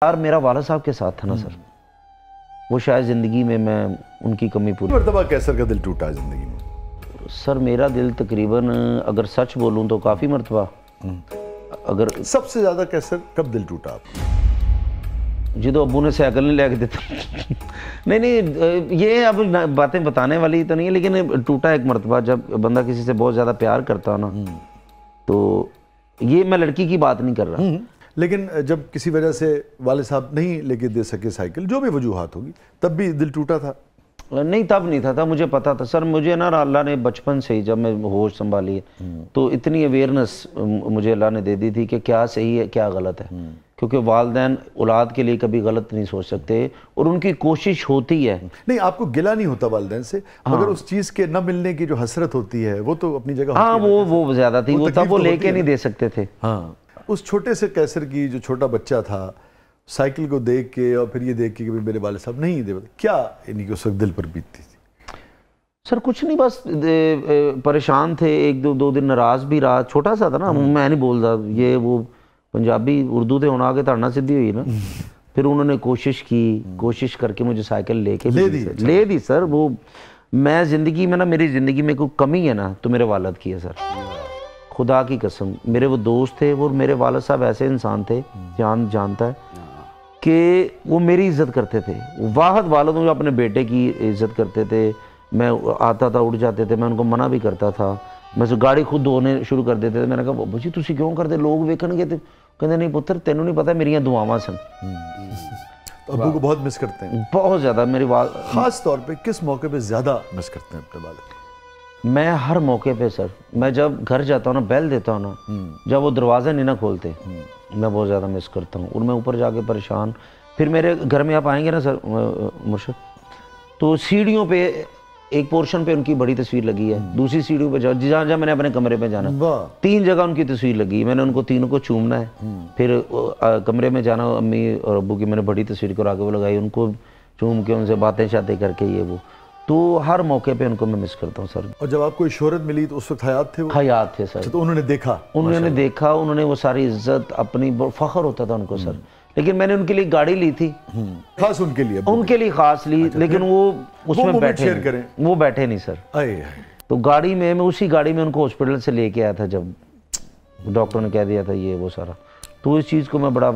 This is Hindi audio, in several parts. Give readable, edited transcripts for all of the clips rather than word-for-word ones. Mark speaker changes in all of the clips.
Speaker 1: यार मेरा वाला साहब के साथ था ना सर, वो शायद ज़िंदगी में मैं उनकी कमी पूरी।
Speaker 2: मरतबा कैसर का दिल टूटा है ज़िंदगी में?
Speaker 1: सर मेरा दिल तकरीबन अगर सच बोलूं तो काफ़ी मरतबा। अगर
Speaker 2: सबसे ज़्यादा कैसर कब दिल टूटा आपका?
Speaker 1: जो अबू ने साइकिल नहीं लेके देता नहीं, ये अब बातें बताने वाली तो नहीं है, लेकिन टूटा एक मरतबा जब बंदा किसी से बहुत ज़्यादा प्यार करता हो ना, तो ये मैं लड़की की बात नहीं कर रहा।
Speaker 2: लेकिन जब किसी वजह से वाले साहब नहीं लेके दे सके साइकिल, जो भी वजूहात होगी, तब भी दिल टूटा था?
Speaker 1: नहीं, तब नहीं था, मुझे पता था सर। मुझे ना अल्लाह ने बचपन से ही, जब मैं होश संभाली है, तो इतनी अवेयरनेस मुझे अल्लाह ने दे दी थी कि क्या सही है क्या गलत है, क्योंकि वालिदैन औलाद के लिए कभी गलत नहीं सोच सकते और उनकी कोशिश होती है।
Speaker 2: नहीं, आपको गिला नहीं होता वालिदैन से, मगर उस चीज़ के न मिलने की जो हसरत होती है वो तो अपनी जगह।
Speaker 1: हाँ, वो ज़्यादा थी, वो तब वो लेके नहीं दे सकते थे।
Speaker 2: हाँ, उस छोटे से कैसर की जो छोटा बच्चा था, साइकिल को देख के और फिर ये देख के कि मेरे वाले साहब नहीं दे, क्या इन्हीं के उस वक्त दिल पर बीतती थी?
Speaker 1: सर कुछ नहीं, बस परेशान थे, एक दो दिन नाराज भी रहा। छोटा सा था ना, मैं नहीं बोल रहा, ये वो पंजाबी उर्दू थे होना आगे धड़ना सीधी हुई ना। फिर उन्होंने कोशिश करके मुझे साइकिल ले दी सर। वो मैं ज़िंदगी में ना, मेरी ज़िंदगी में कोई कमी है ना तो मेरे वालिद की है सर, खुदा की कसम। मेरे वो दोस्त थे, वो मेरे वालिद साहब ऐसे इंसान थे, जानता है कि वो मेरी इज़्ज़त करते थे। वाहद वालिद जो अपने बेटे की इज़्ज़त करते थे। मैं आता था, उठ जाते थे, मैं उनको मना भी करता था। मैं तो गाड़ी खुद धोने शुरू कर देते थे। मैंने कहा बाबू जी तुसी क्यों करते, लोग वेखणगे तो कहते नहीं पुत्र तेनों नहीं पता मेरियां दुआवां सन।
Speaker 2: तो अब्बू को बहुत मिस करते हैं?
Speaker 1: बहुत ज़्यादा। मेरी
Speaker 2: खास तौर पे किस मौके पे ज़्यादा मिस करते हैं अपने वालिद?
Speaker 1: मैं हर मौके पे सर, मैं जब घर जाता हूँ ना, बेल देता हूँ ना, जब वो दरवाज़ा नहीं ना खोलते, मैं बहुत ज़्यादा मिस करता हूँ। और मैं ऊपर जाके परेशान, फिर मेरे घर में आप आएंगे ना सर मुर्शद, तो सीढ़ियों पे एक पोर्शन पे उनकी बड़ी तस्वीर लगी है, दूसरी सीढ़ियों पे जहाँ मैंने अपने कमरे पे जाना, 3 जगह उनकी तस्वीर लगी है। मैंने उनको तीनों को चूमना है, फिर कमरे में जाना, अम्मी और अब्बू की मैंने बड़ी तस्वीर को आगे वो लगाई, उनको चूम के उनसे बातें शातें करके ये वो। तो हर मौके पे उनको मैं मिस करता हूँ सर।
Speaker 2: और जब आपको शोहरत मिली तो उस वक्त हयात थे वो?
Speaker 1: हयात थे सर।
Speaker 2: तो उन्होंने देखा?
Speaker 1: उन्होंने वो सारी इज्जत अपनी, फ़ख्र होता था उनको सर। लेकिन मैंने उनके लिए गाड़ी ली थी,
Speaker 2: खास उनके लिए
Speaker 1: खास ली। लेकिन वो उसमें बैठे नहीं सर। तो गाड़ी में, मैं उसी गाड़ी में उनको हॉस्पिटल से लेके आया था जब डॉक्टर ने कह दिया था ये वो सारा। तो इस चीज़ को मैं बड़ा,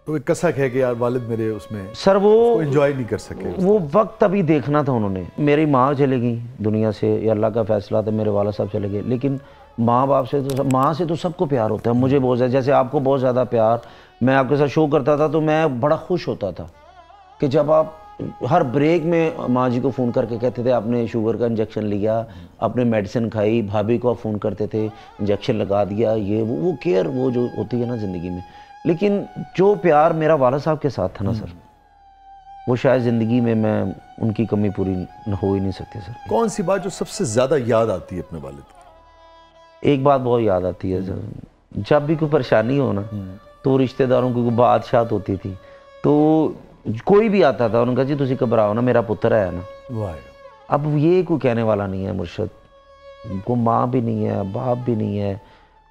Speaker 2: तो एक कसक है कि यार वालिद मेरे उसमें
Speaker 1: सर वो
Speaker 2: एंजॉय नहीं कर सके।
Speaker 1: वो वक्त अभी देखना था उन्होंने। मेरी माँ चले गई दुनिया से, या अल्लाह का फैसला था, मेरे वाला साहब चले गए। लेकिन माँ बाप से तो, माँ से तो सबको प्यार होता है। मुझे बहुत ज़्यादा, जैसे आपको बहुत ज़्यादा प्यार, मैं आपके साथ शो करता था तो मैं बड़ा खुश होता था कि जब आप हर ब्रेक में माँ जी को फ़ोन करके कहते थे आपने शुगर का इंजेक्शन लिया, आपने मेडिसिन खाई, भाभी को आप फ़ोन करते थे इंजेक्शन लगा दिया, ये वो केयर वो जो होती है ना ज़िंदगी में। लेकिन जो प्यार मेरा वाला साहब के साथ था ना सर, वो शायद ज़िंदगी में मैं उनकी कमी पूरी हो ही नहीं सकती सर।
Speaker 2: कौन सी बात जो सबसे ज़्यादा याद आती है अपने वालिद की?
Speaker 1: एक बात बहुत याद आती है सर, जब भी कोई परेशानी हो ना, तो रिश्तेदारों की बात शात होती थी, तो कोई भी आता था, उन्होंने कहा जी तुसी घबराओ ना, मेरा पुत्र है ना। वाह। अब ये कोई कहने वाला नहीं है मुर्शद, को माँ भी नहीं है, बाप भी नहीं है,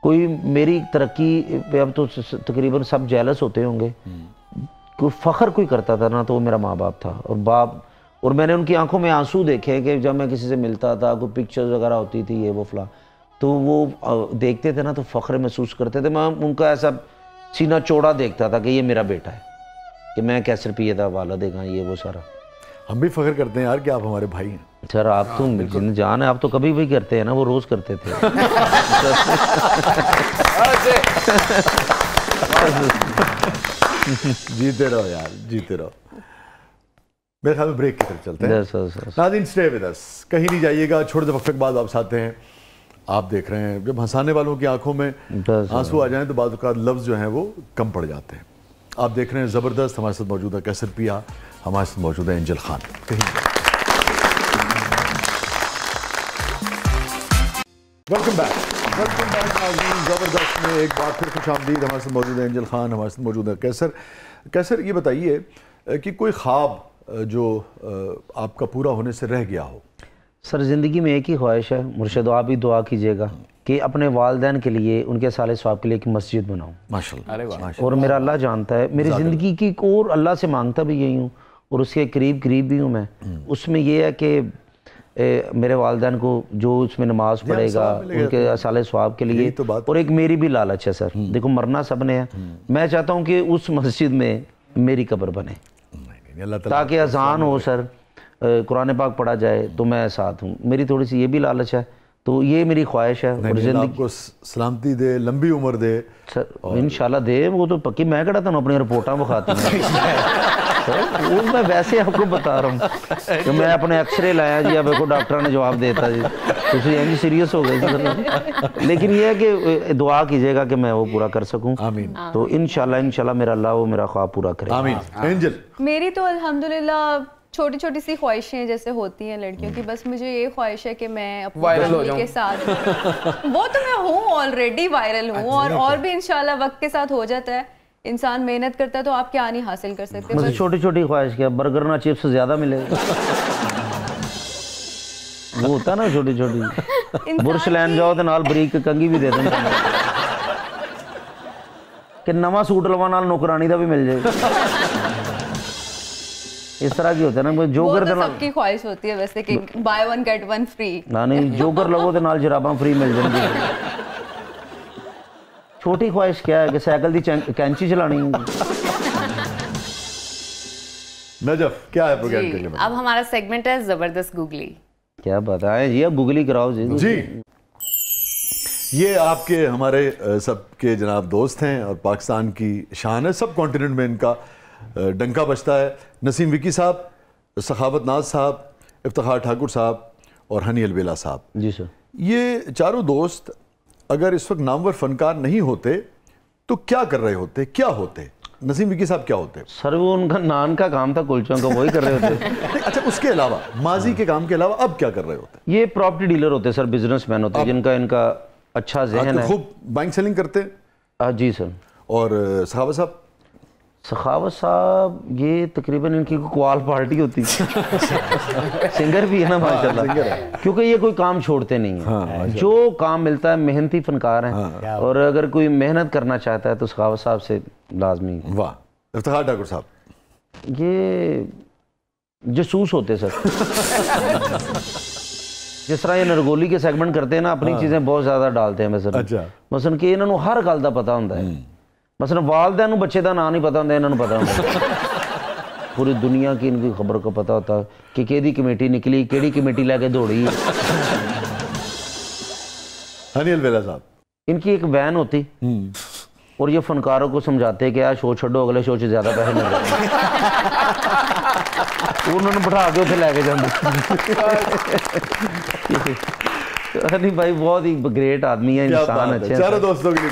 Speaker 1: कोई मेरी तरक्की पे अब तो तकरीबन सब जेलस होते होंगे। कोई फ़ख्र कोई करता था ना तो वो मेरा माँ बाप था। और मैंने उनकी आंखों में आंसू देखे कि जब मैं किसी से मिलता था, कोई पिक्चर्स वगैरह होती थी ये वो फला, तो वो देखते थे ना तो फ़ख्र महसूस करते थे। मैं उनका ऐसा सीना चौड़ा देखता था कि ये मेरा बेटा है, कि मैं कैसर पिए था वाला देखा ये वो सारा।
Speaker 2: हम भी फ़ख्र करते हैं यार कि आप हमारे भाई हैं
Speaker 1: सर। आप तो जान है, आप तो कभी भी करते हैं ना, वो रोज़ करते थे।
Speaker 2: जीते रहो यार, जीते रहो। मेरे ख्याल में ब्रेक की तरफ चलते हैं। नाज़रीन स्टे विद अस, कहीं नहीं जाइएगा, छोटे से वक्फे के बाद वापस आते हैं। आप देख रहे हैं जब हंसाने वालों की आंखों में आंसू आ जाएं तो बाद का लफ्ज़ जो हैं वो कम पड़ जाते हैं। आप देख रहे हैं ज़बरदस्त, हमारे साथ मौजूद है कैसर पिया, हमारे साथ मौजूद है एंजल खान। वेलकम बैक ज़बरदस्त में एक बार फिर खुशामदीद। हमारे साथ मौजूद है एंजल खान, हमारे साथ मौजूद है कैसर। कैसर ये बताइए कि कोई ख्वाब जो आपका पूरा होने से रह गया हो?
Speaker 1: सर ज़िंदगी में एक ही ख्वाहिश है मुर्शद, आप भी दुआ कीजिएगा कि अपने वालिदैन के लिए, उनके साले सवाब के लिए एक मस्जिद बनाऊं।
Speaker 2: माशाल्लाह।
Speaker 1: और मेरा अल्लाह जानता है मेरी ज़िंदगी की, और अल्लाह से मांगता भी यही हूँ और उसके करीब करीब भी हूँ मैं। उसमें यह है कि मेरे वालिदैन को जो उसमें नमाज पढ़ेगा उनके साले सवाब के लिए, और एक मेरी भी लालच है सर, देखो मरना सब ने है, मैं चाहता हूँ कि उस मस्जिद में मेरी कब्र बने ताकि अजान हो सर, कुरान पाक पढ़ा जाए तो मैं साथ हूँ। मेरी थोड़ी सी ये भी लालच है, तो ये मेरी ख्वाहिश है। और जिंदगी
Speaker 2: आपको सलामती दे, लंबी उम्र दे
Speaker 1: सर, इंशाल्लाह दे। वो तो पक्की, मैं कहता था अपनी रिपोर्टा बखाती हूँ वो मैं वैसे आपको बता रहा हूँ कि मैं अपने एक्सरे लाया जी, अब देखो डॉक्टर ने जवाब देता जी, तो यही सीरियस हो गई सर। लेकिन ये है कि दुआ कीजिएगा कि मैं वो पूरा कर सकूँ।
Speaker 2: आमीन।
Speaker 1: तो इंशाल्लाह मेरा अल्लाह वो मेरा ख्वाब पूरा करे।
Speaker 2: आमीन। एंजल,
Speaker 3: मेरी तो अल्हम्दुलिल्लाह छोटी छोटी सी ख्वाहिशें जैसे होती हैं लड़कियों की, बस मुझे ये ख्वाहिश है कि मैं अपनी फैमिली के साथ वो तो मैं हूँ, ऑलरेडी वायरल हूँ, और भी इंशाल्लाह वक्त के साथ हो जाता है। इंसान मेहनत करता है तो आप क्या नहीं हासिल कर सकते।
Speaker 1: बस छोटी छोटी ख्वाहिश, क्या बर्गर ना चिप्स ज्यादा मिलेगा वो होता ना छोटी छोटी। बुरश लैन जाओ तो नाल बरीक कंगी भी दे दें कि नवा सूट लवा नाल नौकरानी का भी मिल जाए। इस तरह की होता है ना, जोगर
Speaker 3: तो सबकी ख्वाहिश होती है वैसे कि by one get one free.
Speaker 1: ना नहीं, जोगर लगो तो नाल जराबा फ्री मिल जाएंगी। छोटी ख्वाहिश क्या है कि साइकिल की कैंची चलानी है।
Speaker 2: नजफ, क्या है प्रोग्राम के लिए?
Speaker 4: अब हमारा सेगमेंट है जबरदस्त गूगली।
Speaker 1: क्या बताएं जी, अब गूगली कराओ जी।
Speaker 2: ये आपके हमारे सबके जनाब दोस्त हैं और पाकिस्तान की शान है, सब कॉन्टिनेंट में इनका डंका बजता है। नसीम विकी साहब, सखावत नाज साहब, इफ्तिखार ठाकुर साहब और हनी अलबेला साहब।
Speaker 1: जी सर।
Speaker 2: ये चारों दोस्त अगर इस वक्त नामवर फनकार नहीं होते तो क्या कर रहे होते, क्या होते? नसीम विकी साहब क्या होते?
Speaker 1: सर वो उनका नान का काम था, कुलचों का, वही कर रहे होते।
Speaker 2: अच्छा, उसके अलावा माजी के काम के अलावा अब क्या कर रहे होते?
Speaker 1: ये प्रॉपर्टी डीलर होते सर, बिजनेसमैन होते जिनका इनका अच्छा जहन है,
Speaker 2: खूब बाइंग सेलिंग करते।
Speaker 1: जी सर।
Speaker 2: और सखावत साहब?
Speaker 1: सखावत साहब ये तकरीबन इनकी क्वाल पार्टी होती है। सिंगर भी है ना माशाल्लाह, क्योंकि ये कोई काम छोड़ते नहीं है। जो काम मिलता है, मेहनती फनकार हैं। और अगर कोई मेहनत करना चाहता है तो सखावत साहब से लाजमी।
Speaker 2: वाह। इफ्तिखार ठाकुर साहब?
Speaker 1: ये जसूस होते सर। जिस तरह ये नरगोली के सेगमेंट करते हैं ना, अपनी चीजें बहुत ज्यादा डालते हैं मसलन।
Speaker 2: अच्छा।
Speaker 1: मसलन कि इन्होंने हर गल का पता होता है। मसलन वालदैन बच्चे का नाम नहीं पता होता, इन्होंने पता होता। पूरी दुनिया की इनकी खबर को पता होता है कि केदी कमेटी निकली, केड़ी कमेटी लेके दौड़ी।
Speaker 2: हनी अलबेला साहब?
Speaker 1: इनकी एक वैन होती और ये फनकारों को समझाते हैं कि यार शो छोड़ो, अगले शो से ज्यादा पैसे मिल रहे। उन्होंने बिठा के उसे लेके जाते। हनी भाई बहुत ही ग्रेट आदमी है, इंसान अच्छे हैं।
Speaker 2: चारों दोस्तों के लिए